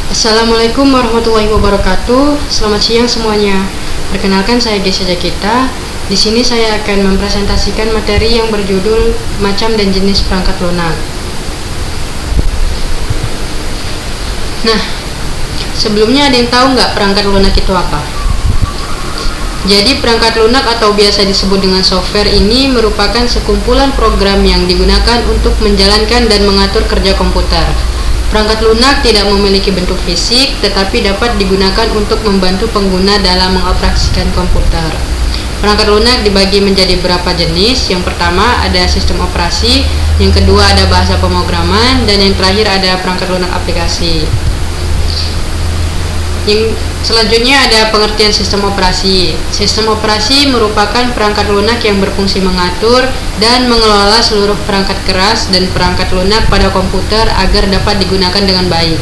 Assalamualaikum warahmatullahi wabarakatuh. Selamat siang semuanya. Perkenalkan, saya Gesya Jakita. Di sini saya akan mempresentasikan materi yang berjudul macam dan jenis perangkat lunak. Nah, sebelumnya ada yang tahu nggak perangkat lunak itu apa? Jadi perangkat lunak atau biasa disebut dengan software ini merupakan sekumpulan program yang digunakan untuk menjalankan dan mengatur kerja komputer. Perangkat lunak tidak memiliki bentuk fisik, tetapi dapat digunakan untuk membantu pengguna dalam mengoperasikan komputer. Perangkat lunak dibagi menjadi beberapa jenis. Yang pertama ada sistem operasi, yang kedua ada bahasa pemrograman, dan yang terakhir ada perangkat lunak aplikasi. Yang selanjutnya ada pengertian sistem operasi. Sistem operasi merupakan perangkat lunak yang berfungsi mengatur dan mengelola seluruh perangkat keras dan perangkat lunak pada komputer agar dapat digunakan dengan baik.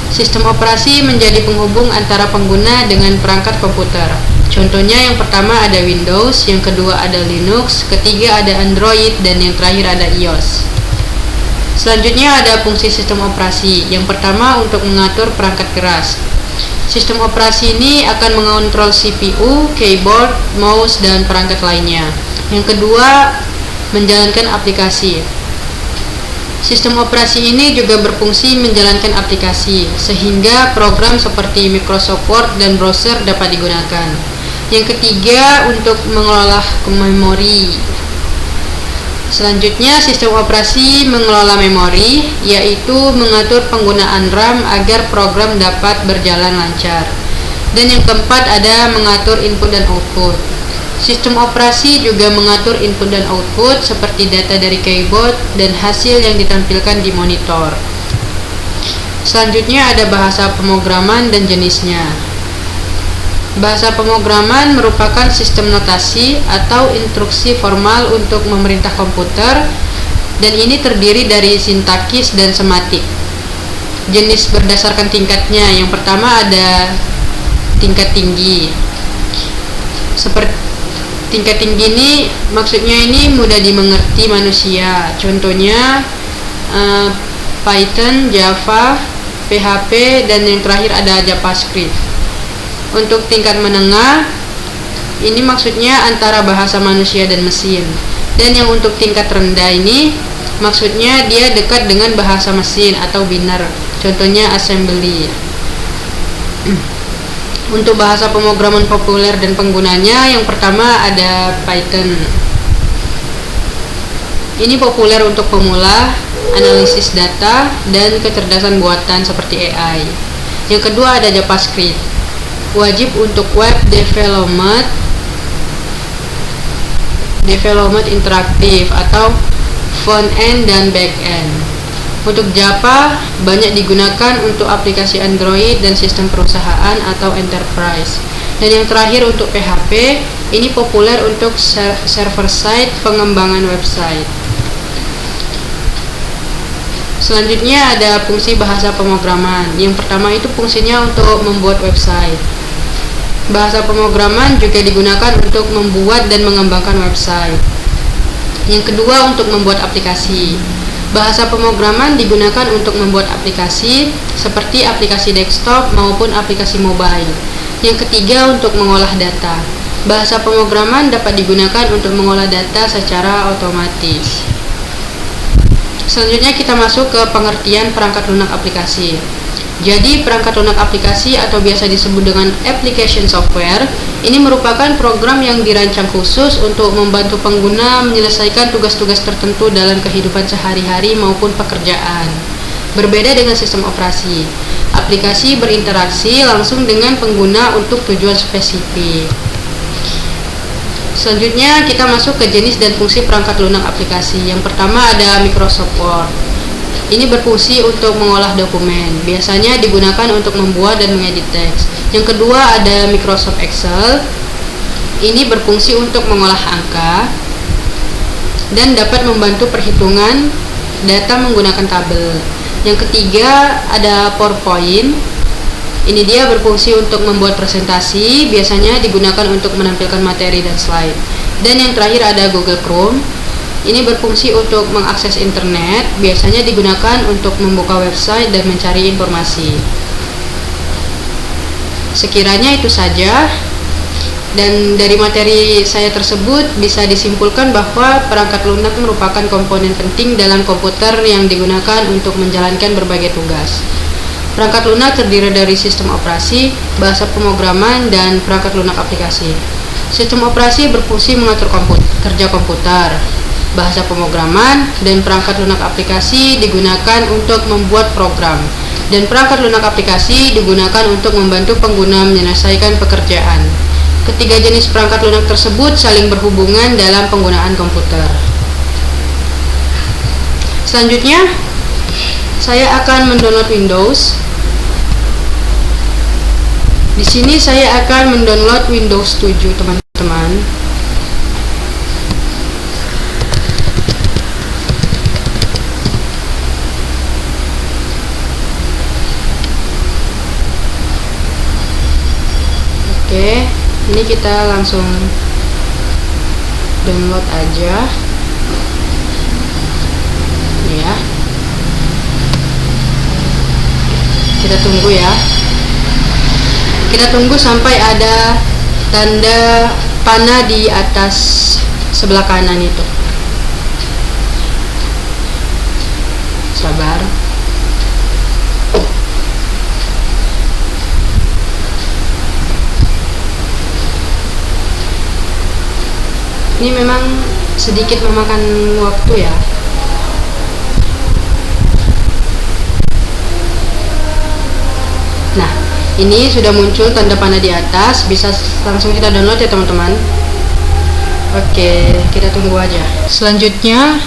Sistem operasi menjadi penghubung antara pengguna dengan perangkat komputer. Contohnya yang pertama ada Windows, yang kedua ada Linux, ketiga ada Android, dan yang terakhir ada iOS. Selanjutnya ada fungsi sistem operasi. Yang pertama untuk mengatur perangkat keras. Sistem operasi ini akan mengontrol CPU, keyboard, mouse, dan perangkat lainnya. Yang kedua, menjalankan aplikasi. Sistem operasi ini juga berfungsi menjalankan aplikasi, sehingga program seperti Microsoft Word dan browser dapat digunakan. Yang ketiga, untuk mengelola memori. Selanjutnya, sistem operasi mengelola memori, yaitu mengatur penggunaan RAM agar program dapat berjalan lancar. Dan yang keempat ada mengatur input dan output. Sistem operasi juga mengatur input dan output seperti data dari keyboard dan hasil yang ditampilkan di monitor. Selanjutnya ada bahasa pemrograman dan jenisnya. Bahasa pemrograman merupakan sistem notasi atau instruksi formal untuk memerintah komputer, dan ini terdiri dari sintaksis dan sematik. Jenis berdasarkan tingkatnya. Yang pertama ada tingkat tinggi. Seperti tingkat tinggi ini maksudnya ini mudah dimengerti manusia. Contohnya Python, Java, PHP, dan yang terakhir ada JavaScript. Untuk tingkat menengah, ini maksudnya antara bahasa manusia dan mesin. Dan yang untuk tingkat rendah ini, maksudnya dia dekat dengan bahasa mesin atau biner. Contohnya assembly. Untuk bahasa pemrograman populer dan penggunanya, yang pertama ada Python. Ini populer untuk pemula, analisis data, dan kecerdasan buatan seperti AI. Yang kedua ada JavaScript. Wajib untuk web development interaktif atau front end dan back end. Untuk Java banyak digunakan untuk aplikasi Android dan sistem perusahaan atau enterprise. Dan yang terakhir untuk PHP, ini populer untuk server side pengembangan website. Selanjutnya ada fungsi bahasa pemrograman. Yang pertama itu fungsinya untuk membuat website. Bahasa pemrograman juga digunakan untuk membuat dan mengembangkan website. Yang kedua untuk membuat aplikasi. Bahasa pemrograman digunakan untuk membuat aplikasi seperti aplikasi desktop maupun aplikasi mobile. Yang ketiga untuk mengolah data. Bahasa pemrograman dapat digunakan untuk mengolah data secara otomatis. Selanjutnya kita masuk ke pengertian perangkat lunak aplikasi. Jadi perangkat lunak aplikasi atau biasa disebut dengan application software ini merupakan program yang dirancang khusus untuk membantu pengguna menyelesaikan tugas-tugas tertentu dalam kehidupan sehari-hari maupun pekerjaan. Berbeda dengan sistem operasi, aplikasi berinteraksi langsung dengan pengguna untuk tujuan spesifik. Selanjutnya kita masuk ke jenis dan fungsi perangkat lunak aplikasi. Yang pertama ada Microsoft Word. Ini berfungsi untuk mengolah dokumen, biasanya digunakan untuk membuat dan mengedit teks. Yang kedua ada Microsoft Excel. Ini berfungsi untuk mengolah angka dan dapat membantu perhitungan data menggunakan tabel. Yang ketiga ada PowerPoint. Ini dia berfungsi untuk membuat presentasi, biasanya digunakan untuk menampilkan materi dan slide. Dan yang terakhir ada Google Chrome. Ini berfungsi untuk mengakses internet, biasanya digunakan untuk membuka website dan mencari informasi. Sekiranya itu saja, dan dari materi saya tersebut bisa disimpulkan bahwa perangkat lunak merupakan komponen penting dalam komputer yang digunakan untuk menjalankan berbagai tugas. Perangkat lunak terdiri dari sistem operasi, bahasa pemrograman, dan perangkat lunak aplikasi. Sistem operasi berfungsi mengatur kerja komputer. Bahasa pemrograman dan perangkat lunak aplikasi digunakan untuk membuat program, dan perangkat lunak aplikasi digunakan untuk membantu pengguna menyelesaikan pekerjaan. Ketiga jenis perangkat lunak tersebut saling berhubungan dalam penggunaan komputer. Selanjutnya, saya akan mendownload Windows. Di sini saya akan mendownload Windows 7, teman-teman. Oke. Ini kita langsung download aja ya. Kita tunggu ya. Kita tunggu sampai ada tanda panah di atas sebelah kanan itu. Sabar. Ini memang sedikit memakan waktu ya. Nah, ini sudah muncul tanda panah di atas, bisa langsung kita download ya teman-teman. Oke, kita tunggu aja. Selanjutnya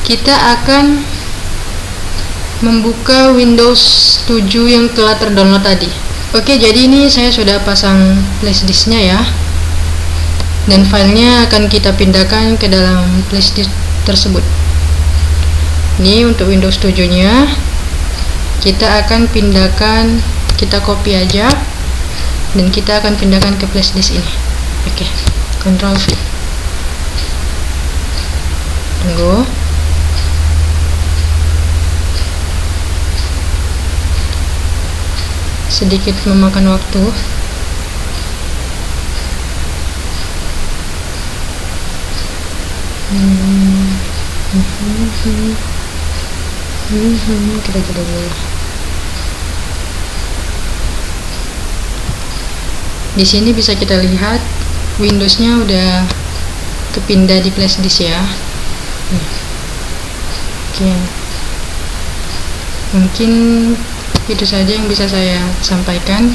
kita akan membuka Windows 7 yang telah terdownload tadi. Oke, jadi ini saya sudah pasang flashdisknya ya, dan filenya akan kita pindahkan ke dalam flashdisk tersebut. Ini untuk Windows 7 nya kita akan pindahkan, kita copy aja, dan kita akan pindahkan ke flashdisk ini. Oke, Ctrl V. Tunggu. Sedikit memakan waktu. Kita jeda dulu. Di sini bisa kita lihat Windows-nya udah kepindah di flashdisk ya. Oke. Mungkin itu saja yang bisa saya sampaikan.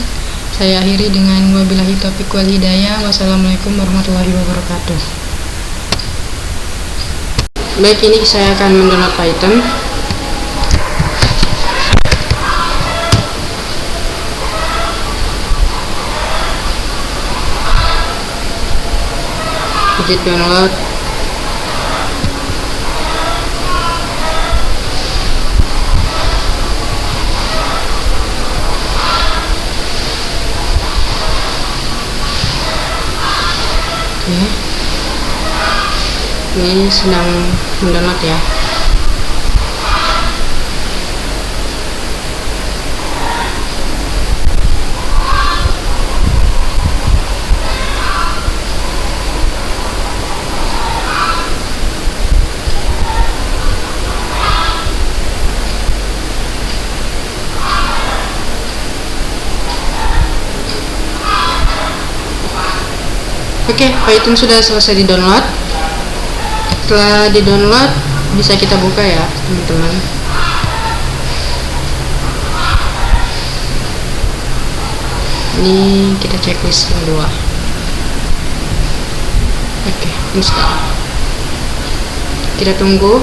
Saya akhiri dengan wabillahi taufiq wal hidayah. Wassalamualaikum warahmatullahi wabarakatuh. Baik, ini saya akan mendownload Python. Klik download. Oke. Ini sedang mendownload ya. Oke, Python sudah selesai di-download. Setelah di-download, bisa kita buka ya, teman-teman. Ini kita checklist yang kedua. Oke, install. Kita tunggu.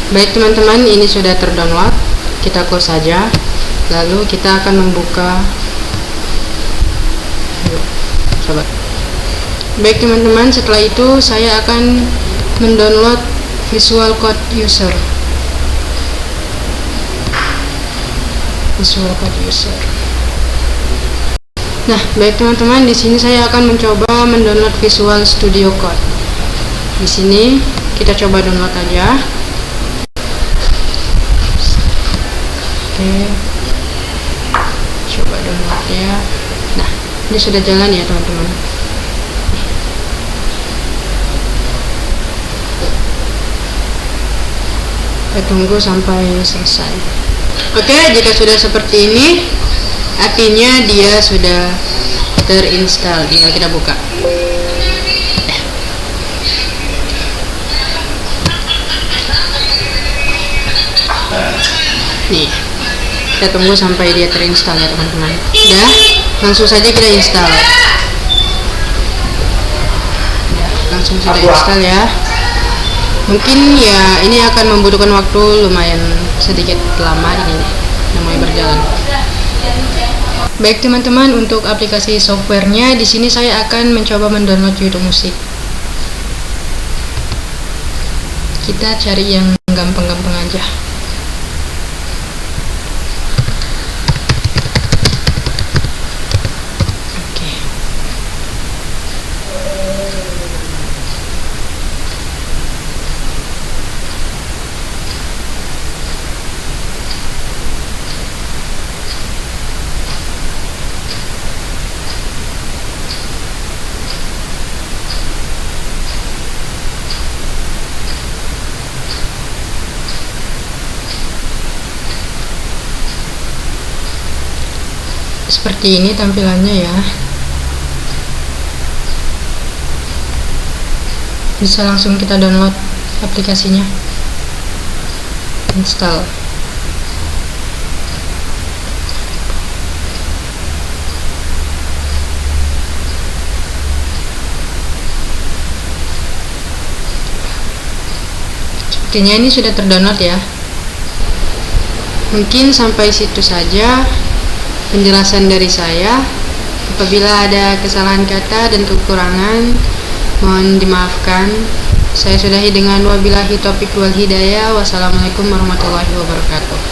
Baik teman-teman, ini sudah terdownload. Kita close saja. Lalu kita akan membuka. Yuk, coba. Baik teman-teman, setelah itu saya akan mendownload Visual Code User. Nah, baik teman-teman, di sini saya akan mencoba mendownload Visual Studio Code. Di sini kita coba download aja. Oke, coba download ya. Nah, ini sudah jalan ya teman-teman. Kita tunggu sampai selesai. Oke, jika sudah seperti ini, artinya dia sudah terinstall. Tinggal kita buka. Nih, kita tunggu sampai dia terinstall ya teman-teman. Udah, langsung saja kita install. Udah, langsung sudah install ya. Mungkin ya ini akan membutuhkan waktu lumayan sedikit lama, ini namanya berjalan. Baik teman-teman, untuk aplikasi softwarenya di sini saya akan mencoba mendownload YouTube Music. Kita cari yang gampang-gampang aja. Seperti ini tampilannya ya. Bisa langsung kita download aplikasinya, install. Sepertinya ini sudah terdownload ya. Mungkin sampai situ saja penjelasan dari saya. Apabila ada kesalahan kata dan kekurangan, mohon dimaafkan. Saya sudahi dengan wabillahi taufiq wal hidayah. Wassalamualaikum warahmatullahi wabarakatuh.